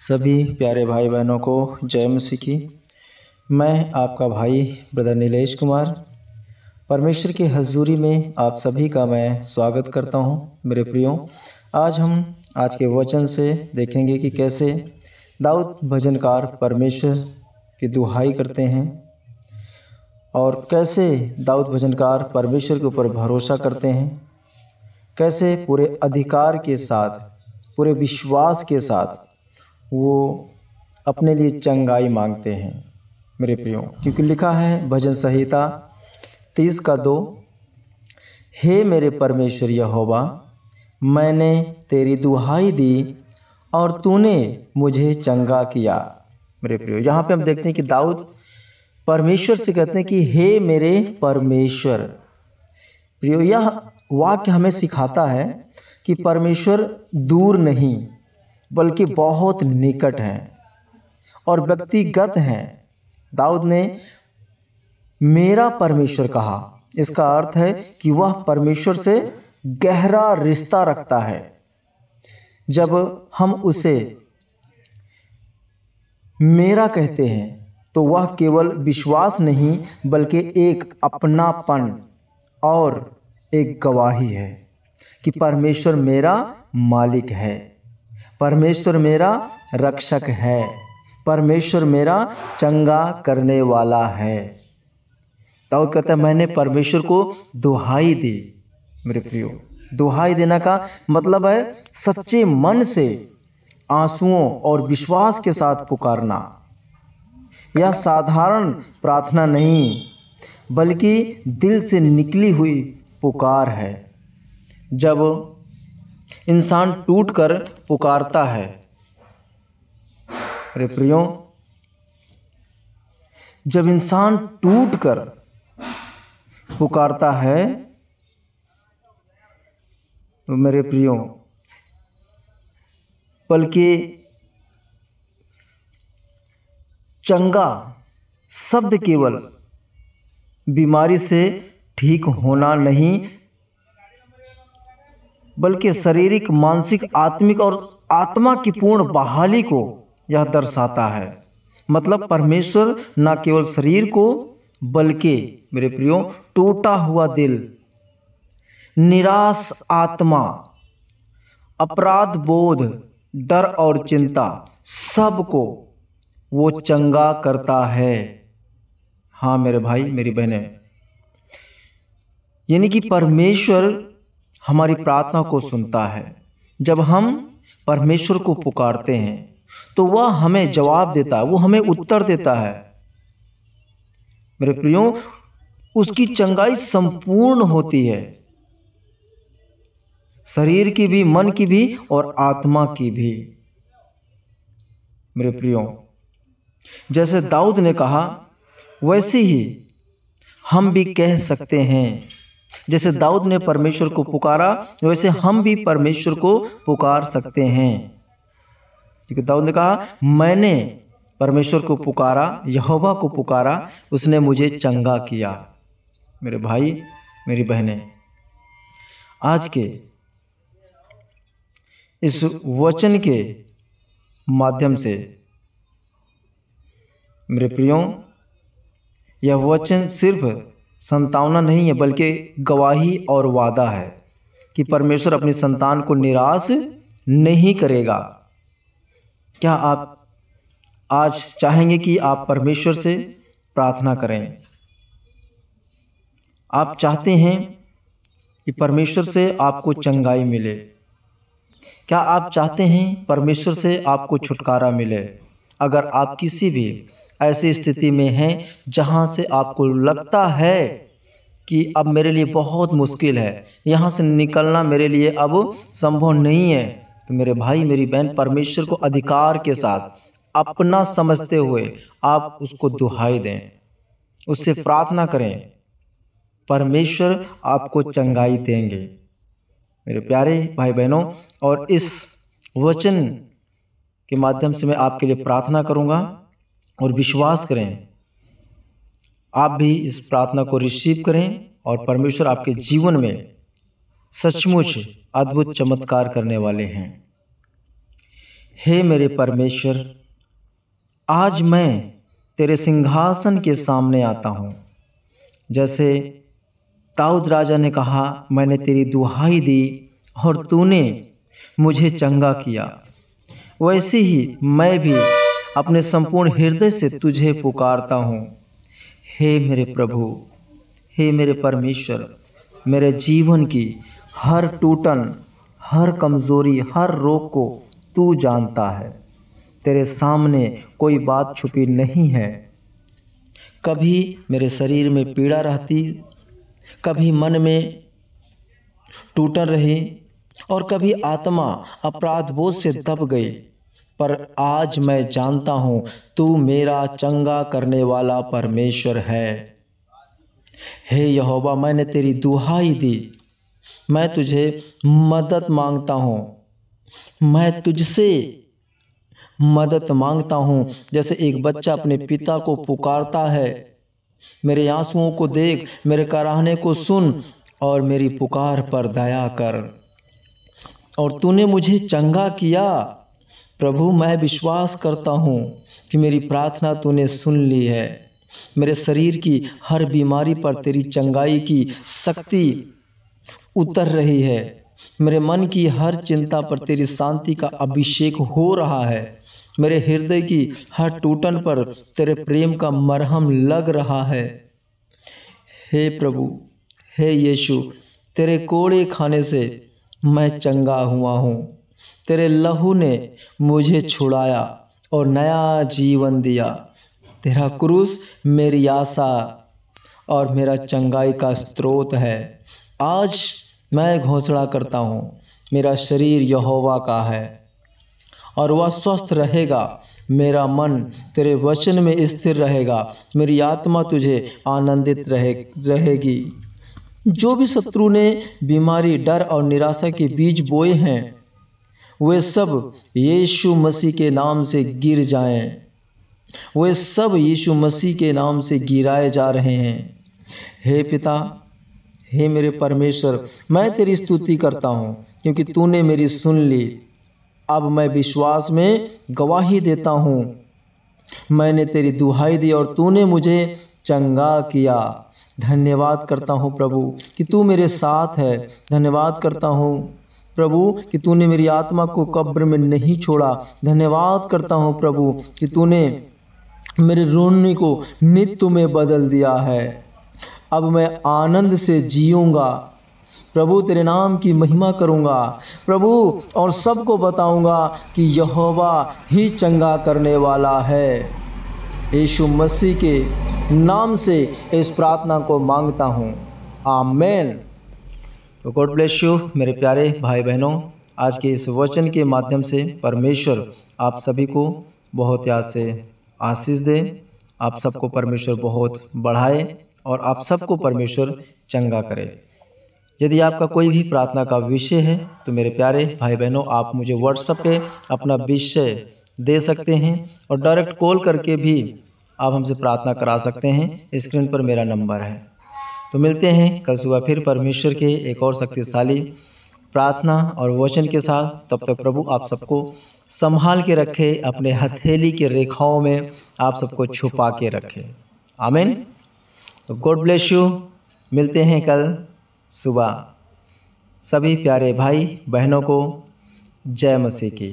सभी प्यारे भाई बहनों को जय मसीह की। मैं आपका भाई ब्रदर नीलेश कुमार परमेश्वर की हजूरी में आप सभी का मैं स्वागत करता हूं। मेरे प्रियो, आज के वचन से देखेंगे कि कैसे दाऊद भजनकार परमेश्वर की दुहाई करते हैं और कैसे दाऊद भजनकार परमेश्वर के ऊपर भरोसा करते हैं, कैसे पूरे अधिकार के साथ, पूरे विश्वास के साथ वो अपने लिए चंगाई मांगते हैं। मेरे प्रियो, क्योंकि लिखा है भजन संहिता 30:2, हे मेरे परमेश्वर यहोवा, मैंने तेरी दुहाई दी और तूने मुझे चंगा किया। मेरे प्रियो, यहाँ पे हम देखते हैं कि दाऊद परमेश्वर से कहते हैं कि हे मेरे परमेश्वर। प्रियो, यह वाक्य हमें सिखाता है कि परमेश्वर दूर नहीं बल्कि बहुत निकट हैं और व्यक्तिगत हैं। दाऊद ने मेरा परमेश्वर कहा, इसका अर्थ है कि वह परमेश्वर से गहरा रिश्ता रखता है। जब हम उसे मेरा कहते हैं तो वह केवल विश्वास नहीं बल्कि एक अपनापन और एक गवाही है कि परमेश्वर मेरा मालिक है, परमेश्वर मेरा रक्षक है, परमेश्वर मेरा चंगा करने वाला है। दाऊद कहता है मैंने परमेश्वर को दुहाई दी। मेरे प्रियो, दुहाई देना का मतलब है सच्चे मन से आंसुओं और विश्वास के साथ पुकारना। यह साधारण प्रार्थना नहीं बल्कि दिल से निकली हुई पुकार है। जब इंसान टूटकर पुकारता है, मेरे प्रियो, जब इंसान टूटकर पुकारता है तो मेरे प्रियो, बल्कि चंगा शब्द केवल बीमारी से ठीक होना नहीं बल्कि शारीरिक, मानसिक, आत्मिक और आत्मा की पूर्ण बहाली को यह दर्शाता है। मतलब परमेश्वर न केवल शरीर को बल्कि मेरे प्रियो टूटा हुआ दिल, निराश आत्मा, अपराध बोध, डर और चिंता सबको वो चंगा करता है। हाँ मेरे भाई, मेरी बहनें, यानी कि परमेश्वर हमारी प्रार्थना को सुनता है। जब हम परमेश्वर को पुकारते हैं तो वह हमें जवाब देता है, वो हमें उत्तर देता है। मेरे प्रियो, उसकी चंगाई संपूर्ण होती है, शरीर की भी, मन की भी और आत्मा की भी। मेरे प्रियो, जैसे दाऊद ने कहा वैसे ही हम भी कह सकते हैं। जैसे दाऊद ने परमेश्वर को पुकारा वैसे हम भी परमेश्वर को पुकार सकते हैं। क्योंकि दाऊद ने कहा मैंने परमेश्वर को पुकारा, यहोवा को पुकारा, उसने मुझे चंगा किया। मेरे भाई, मेरी बहनें, आज के इस वचन के माध्यम से मेरे प्रियो, यह वचन सिर्फ संतावना नहीं है बल्कि गवाही और वादा है कि परमेश्वर अपनी संतान को निराश नहीं करेगा। क्या आप आज चाहेंगे कि आप परमेश्वर से प्रार्थना करें? आप चाहते हैं कि परमेश्वर से आपको चंगाई मिले? क्या आप चाहते हैं परमेश्वर से आपको छुटकारा मिले? अगर आप किसी भी ऐसी स्थिति में हैं जहां से आपको लगता है कि अब मेरे लिए बहुत मुश्किल है, यहाँ से निकलना मेरे लिए अब संभव नहीं है, तो मेरे भाई, मेरी बहन, परमेश्वर को अधिकार के साथ अपना समझते हुए आप उसको दुहाई दें, उससे प्रार्थना करें, परमेश्वर आपको चंगाई देंगे। मेरे प्यारे भाई बहनों, और इस वचन के माध्यम से मैं आपके लिए प्रार्थना करूंगा और विश्वास करें आप भी इस प्रार्थना को रिसीव करें और परमेश्वर आपके जीवन में सचमुच अद्भुत चमत्कार करने वाले हैं। हे मेरे परमेश्वर, आज मैं तेरे सिंहासन के सामने आता हूँ। जैसे दाऊद राजा ने कहा, मैंने तेरी दुहाई दी और तूने मुझे चंगा किया, वैसे ही मैं भी अपने संपूर्ण हृदय से तुझे पुकारता हूँ। हे मेरे प्रभु, हे मेरे परमेश्वर, मेरे जीवन की हर टूटन, हर कमज़ोरी, हर रोग को तू जानता है। तेरे सामने कोई बात छुपी नहीं है। कभी मेरे शरीर में पीड़ा रहती, कभी मन में टूटन रही और कभी आत्मा अपराध बोझ से दब गई, पर आज मैं जानता हूँ तू मेरा चंगा करने वाला परमेश्वर है। हे यहोवा, मैंने तेरी दुहाई दी, मैं तुझे मदद मांगता हूँ। मैं तुझसे मदद मांगता हूँ, जैसे एक बच्चा अपने पिता को पुकारता है। मेरे आंसुओं को देख, मेरे कराहने को सुन और मेरी पुकार पर दया कर। और तूने मुझे चंगा किया। प्रभु, मैं विश्वास करता हूँ कि मेरी प्रार्थना तूने सुन ली है। मेरे शरीर की हर बीमारी पर तेरी चंगाई की शक्ति उतर रही है। मेरे मन की हर चिंता पर तेरी शांति का अभिषेक हो रहा है। मेरे हृदय की हर टूटन पर तेरे प्रेम का मरहम लग रहा है। हे प्रभु, हे यीशु, तेरे कोड़े खाने से मैं चंगा हुआ हूँ। तेरे लहू ने मुझे छुड़ाया और नया जीवन दिया। तेरा क्रूस मेरी आशा और मेरा चंगाई का स्रोत है। आज मैं घोषणा करता हूँ, मेरा शरीर यहोवा का है और वह स्वस्थ रहेगा। मेरा मन तेरे वचन में स्थिर रहेगा। मेरी आत्मा तुझे आनंदित रहेगी। जो भी शत्रु ने बीमारी, डर और निराशा के बीज बोए हैं, वे सब यीशु मसीह के नाम से गिर जाएं। वे सब यीशु मसीह के नाम से गिराए जा रहे हैं। हे पिता, हे मेरे परमेश्वर, मैं तेरी स्तुति करता हूँ क्योंकि तूने मेरी सुन ली। अब मैं विश्वास में गवाही देता हूँ। मैंने तेरी दुहाई दी और तूने मुझे चंगा किया। धन्यवाद करता हूँ प्रभु कि तू मेरे साथ है। धन्यवाद करता हूँ प्रभु कि तूने मेरी आत्मा को कब्र में नहीं छोड़ा। धन्यवाद करता हूँ प्रभु कि तूने मेरे रोने को नृत्य में बदल दिया है। अब मैं आनंद से जीऊँगा। प्रभु, तेरे नाम की महिमा करूँगा प्रभु, और सबको बताऊँगा कि यहोवा ही चंगा करने वाला है। यीशु मसीह के नाम से इस प्रार्थना को मांगता हूँ, आमीन। तो गॉड ब्लेस यू मेरे प्यारे भाई बहनों। आज के इस वचन के माध्यम से परमेश्वर आप सभी को बहुत याद से आशीष दे। आप सबको परमेश्वर बहुत बढ़ाए और आप सबको परमेश्वर चंगा करे। यदि आपका कोई भी प्रार्थना का विषय है तो मेरे प्यारे भाई बहनों, आप मुझे व्हाट्सएप पे अपना विषय दे सकते हैं और डायरेक्ट कॉल करके भी आप हमसे प्रार्थना करा सकते हैं। स्क्रीन पर मेरा नंबर है। तो मिलते हैं कल सुबह फिर परमेश्वर के एक और शक्तिशाली प्रार्थना और वचन के साथ। तब तक प्रभु आप सबको संभाल के रखे, अपने हथेली के रेखाओं में आप सबको छुपा के रखे, आमीन। तो गॉड ब्लेस यू। मिलते हैं कल सुबह। सभी प्यारे भाई बहनों को जय मसीह की।